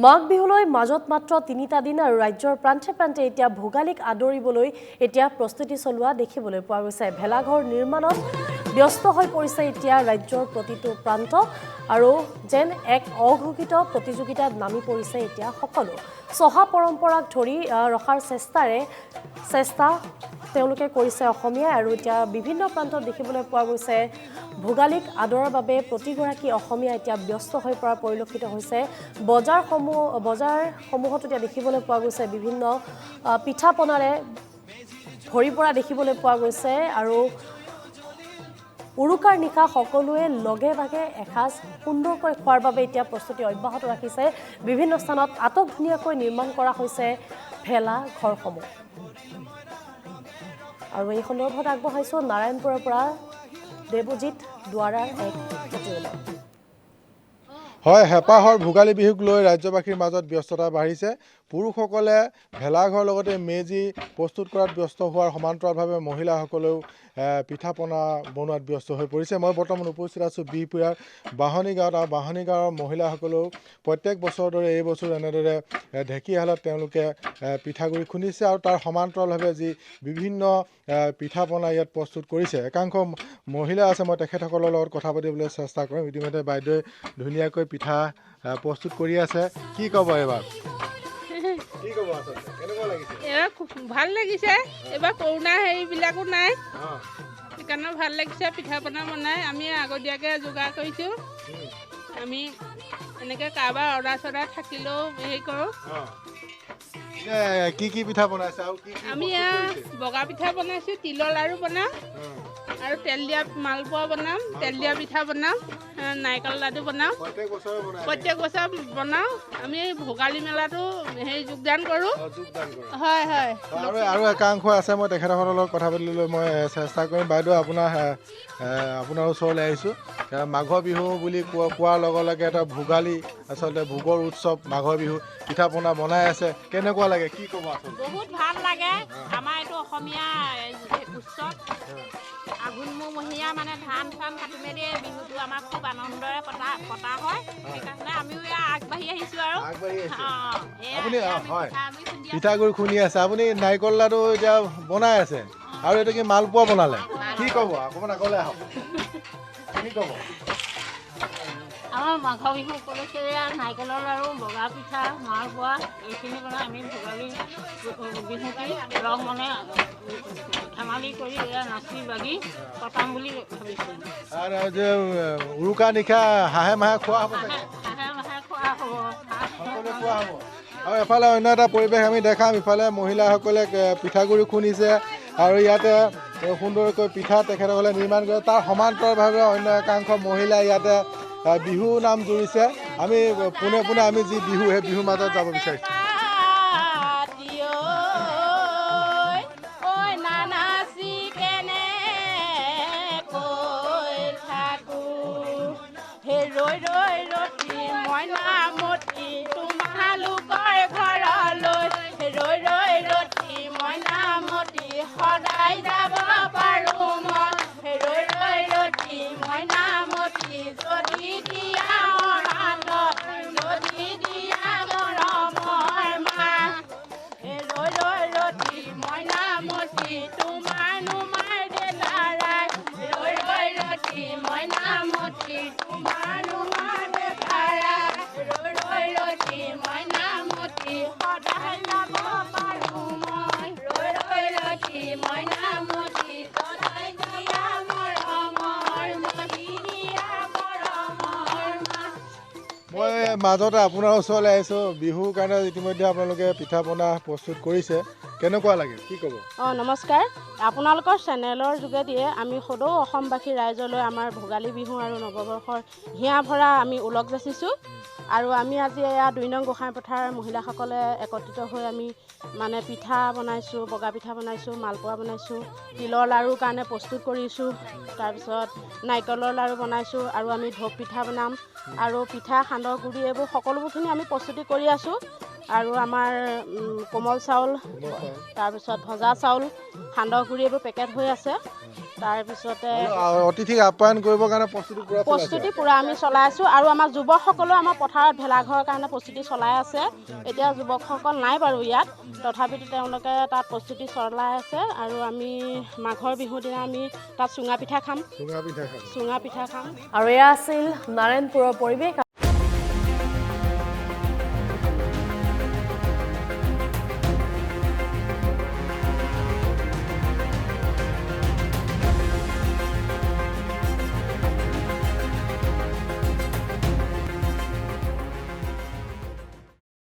মাঘ বিহুলৈ মাজত মাত্ৰ ৩টা দিন আৰু ৰাজ্যৰ প্ৰান্তে প্ৰান্তে এতিয়া ভোগালীক আদৰিবলৈ এতিয়া প্ৰস্তুতি চলোৱা দেখিবলৈ পোৱা গৈছে। ভেলাঘৰ নিৰ্মাণত ব্যস্ত হৈ পৰিছে এতিয়া ৰাজ্যৰ প্ৰতিটো প্ৰান্ত আৰু যেন এক অঘোষিত প্ৰতিযোগিতাত নামি পৰিছে এতিয়া সকলো। চহা পৰম্পৰাক ধৰি ৰখাৰ চেষ্টা তেওঁলোকে কৰিছে অসমীয়াই আৰু এতিয়া বিভিন্ন প্ৰান্তত দেখিবলৈ পোৱা গৈছে ভোগালীক আদৰাৰ বাবে প্ৰতিগৰাকী অসমীয়া এতিয়া ব্যস্ত হৈ পৰা পৰিলক্ষিত হৈছে। বজাৰসমূহত এতিয়া দেখিবলৈ পোৱা গৈছে বিভিন্ন পিঠা পনাৰে ভৰি পৰা দেখিবলৈ পোৱা গৈছে আৰু উৰুকাৰ নিশা সকলোৱে লগে ভাগে এসাঁজ সুন্দৰকৈ খোৱাৰ বাবে এতিয়া প্ৰস্তুতি অব্যাহত ৰাখিছে। বিভিন্ন স্থানত আটকধুনীয়াকৈ নিৰ্মাণ কৰা হৈছে ভেলা ঘৰসমূহ। আৰু এই সন্দৰ্ভত আগবঢ়াইছোঁ নাৰায়ণপুৰৰ পৰা দেৱজিৎ দুৱাৰাৰ এক প্ৰতিবেদন। হয়, হেঁপাহৰ ভোগালী বিহুক লৈ ৰাজ্যবাসীৰ মাজত ব্যস্ততা বাঢ়িছে। পুৰুষসকলে ভেলাঘৰ লগতে মেজি প্ৰস্তুত কৰাত ব্যস্ত হোৱাৰ সমান্তৰালভাৱে মহিলাসকলেও পিঠা পনা বনোৱাত ব্যস্ত হৈ পৰিছে। মই বৰ্তমান উপস্থিত আছোঁ বিহপুৰীয়াৰ বাঢ়নী গাঁৱত আৰু বাঢ়নী গাঁৱৰ মহিলাসকলেও প্ৰত্যেক বছৰৰ দৰে এই বছৰ এনেদৰে ঢেঁকীশালত তেওঁলোকে পিঠাগুড়ি খুন্দিছে আৰু তাৰ সমান্তৰালভাৱে যি বিভিন্ন পিঠা পনা ইয়াত প্ৰস্তুত কৰিছে। একাংশ মহিলা আছে, মই তেখেতসকলৰ লগত কথা পাতিবলৈ চেষ্টা কৰিম। ইতিমধ্যে বাইদেৱে ধুনীয়াকৈ পিঠা প্ৰস্তুত কৰি আছে। কি ক'ব এইবাৰ? কি ক'ব আচলতে কেনেকুৱা লাগিছে? এবাৰ ভাল লাগিছে। এবাৰ কৰোণা হেৰিবিলাকো নাই, সেইকাৰণে ভাল লাগিছে। পিঠা পনা বনাই আমি আগতীয়াকৈ যোগাৰ কৰিছোঁ। আমি এনেকৈ কাৰোবাৰ অৰ্ডাৰ চৰ্ডাৰ থাকিলেও হেৰি কৰোঁ। কি কি পিঠা বনাইছে? আৰু আমি বগা পিঠা বনাইছোঁ, তিলৰ লাড়ু বনাম আৰু তেল দিয়া মালপোৱা বনাম, তেল দিয়া পিঠা বনাম, নাৰিকল লাডু বনাম। প্ৰত্যেক বছৰ বনাওঁ। আমি ভোগালী মেলাটো যোগদান কৰোঁ। হয় হয়। আৰু একাংশ আছে, মই তেখেতসকলৰ লগত কথা পাতিবলৈ মই চেষ্টা কৰিম। বাইদেউ আপোনাৰ ওচৰলৈ আহিছোঁ। মাঘৰ বিহু বুলি কোৱাৰ লগে লগে এটা ভোগালী, আচলতে ভোগৰ উৎসৱ মাঘৰ বিহু। পিঠা পনা বনাই আছে, কেনেকুৱা লাগে? কি ক'ব আচলতে? বহুত ভাল লাগে। আমাৰ এইটো অসমীয়া উৎসৱ। আঘোণমহীয়া মানে ধান চান কাটি মেলি বিহুটো আমাৰ খুব আনন্দৰে পতা হয়। সেইকাৰণে আমিও আগবাঢ়ি আহিছোঁ আৰু আপুনি হয় পিঠাগুড়ি খুন্দি আছে, আপুনি নাৰিকল লাডু এতিয়া বনাই আছে আৰু এইটো কি মালপোৱা বনালে? কি ক'ব? অকণমান আগলৈ আহক। কি ক'ব? আমাৰ মাঘৰ বিহু উপলক্ষে নাৰিকলৰ লাড়ু, বগা পিঠা, মালপোৱা এইখিনি বনাই আমি ভোগালী বিহুটি লগ মানে ধেমালি কৰি নাচি বাগি পতাম বুলি ভাবিছোঁ। আৰু যে উৰুকা নিশা হাঁহে মাহে খোৱা হ'ব চাগে? হাঁহে মাহে খোৱা হ'ব, সকলোৱে খোৱা হ'ব। আৰু এফালে অন্য এটা পৰিৱেশ আমি দেখাম। ইফালে মহিলাসকলে পিঠাগুড়ি খুন্দিছে আৰু ইয়াতে সুন্দৰকৈ পিঠা তেখেতসকলে নিৰ্মাণ কৰে। তাৰ সমান্তৰালভাৱে অন্য একাংশ মহিলাই ইয়াতে বিহু নাম জুৰিছে। আমি পোনে পোনে আমি যি বিহু, সেই বিহুৰ মাজত যাব বিচাৰিছোঁ। সদায় যাব পাৰোঁ মই ৰৈ ৰৈ ৰতি মইনামতি যদি দিয়া যদি দিয়া মৰমৰ মা ৰৈ ৰৈ ৰতি মইনামতি তোমাৰ নুমাৰ দেলাৰাই ৰৈ ৰৈ ৰতি মইনামতি তোমাৰ নুমাৰ দেলাৰাই ৰৈ ৰৈ ৰতি মইনামতি সদায় যাব পাৰোঁ মই ৰৈ ৰৈ ৰতি মইনামতি সদায় দিয়া মৰমৰ মতি দিয়া মৰমৰ মা। মই মাজতে আপোনাৰ ওচৰলৈ আহিছোঁ। বিহুৰ কাৰণে ইতিমধ্যে আপোনালোকে পিঠা পনা প্ৰস্তুত কৰিছে, কেনেকুৱা লাগে? কি ক'ব? নমস্কাৰ। আপোনালোকৰ চেনেলৰ যোগেদিয়ে আমি সদৌ অসমবাসী ৰাইজলৈ আমাৰ ভোগালী বিহু আৰু নৱবৰ্ষৰ হিয়া ভৰা আমি ওলগ যাচিছোঁ। আৰু আমি আজি এয়া ২ নং গোসাঁইপথাৰ মহিলাসকলে একত্ৰিত হৈ আমি মানে পিঠা বনাইছোঁ, বগা পিঠা বনাইছোঁ, মালপোৱা বনাইছোঁ, তিলৰ লাড়ুৰ কাৰণে প্ৰস্তুত কৰিছোঁ, তাৰপিছত নাৰিকলৰ লাড়ু বনাইছোঁ আৰু আমি ঢোপ পিঠা বনাম আৰু পিঠা সান্দহ গুড়ি এইবোৰ সকলোবোৰখিনি আমি প্ৰস্তুতি কৰি আছোঁ। আৰু আমাৰ কোমল চাউল, তাৰপিছত ভজা চাউল, সান্দহ গুড়ি এইবোৰ পেকেট হৈ আছে। তাৰপিছতে অতিথিক আপ্যায়ন কৰিবৰ কাৰণে প্ৰস্তুতি পূৰা আমি চলাই আছোঁ আৰু আমাৰ যুৱকসকলেও আমাৰ পথাৰত ভেলাঘৰৰ কাৰণে প্ৰস্তুতি চলাই আছে এতিয়া যুৱকসকল নাই বাৰু ইয়াত তথাপিতো তেওঁলোকে তাত প্ৰস্তুতি চলাই আছে আৰু আমি মাঘৰ বিহুৰ দিনা আমি তাত চুঙা পিঠা খাম চুঙা পিঠা খাম আৰু এয়া আছিল নাৰায়ণপুৰৰ পৰিৱেশ